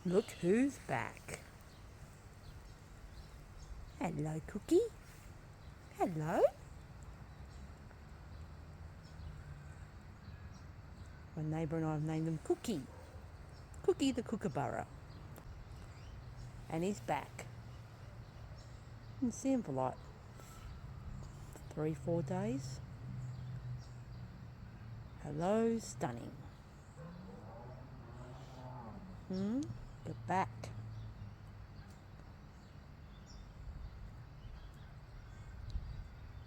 Look who's back. Hello, Cookie. Hello. My neighbour and I have named him Kookie. Kookie the Kookaburra. And he's back. Didn't see him for like 3-4 days. Hello, stunning. Get back.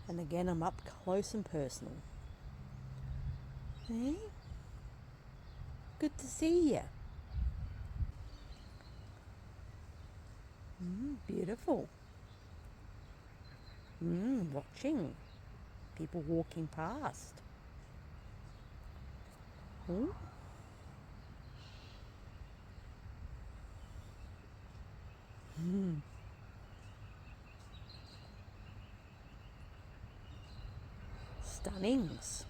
And again, I'm up close and personal. Eh? Good to see you. Beautiful. Watching. People walking past. Ooh. Stunnings.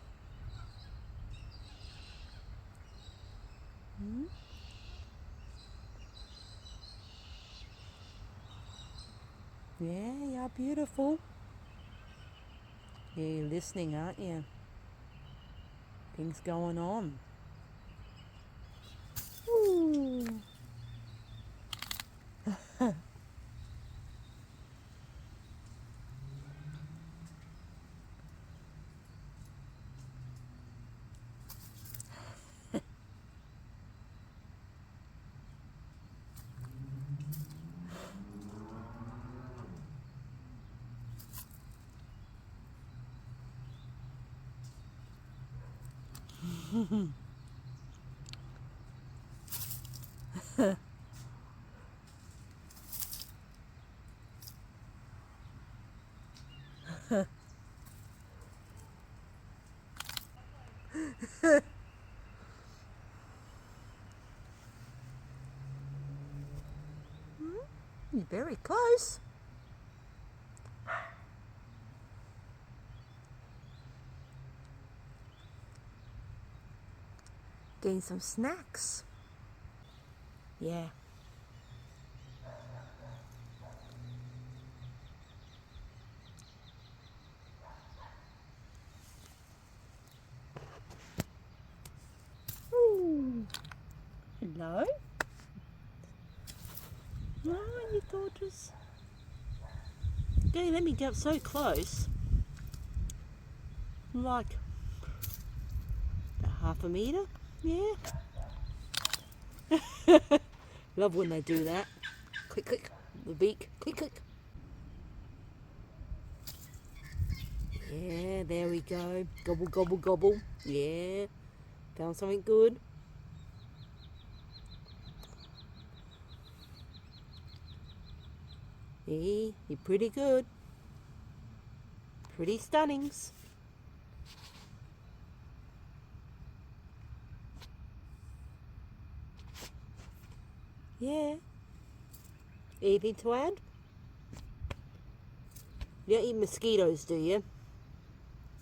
Yeah, you're beautiful. Yeah, you're listening, aren't you? Things going on. Ooh. You're very close. Getting some snacks. Yeah. Ooh. Hello. No, you gorgeous. Okay, let me get so close. Like a half a meter. Yeah. Love when they do that. Click, click. The beak. Click, click. Yeah, there we go. Gobble, gobble, gobble. Yeah. Found something good. Yeah, you're pretty good. Pretty stunnings. Yeah. Anything to add? You don't eat mosquitoes, do you?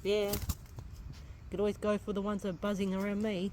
Yeah. Could always go for the ones that are buzzing around me.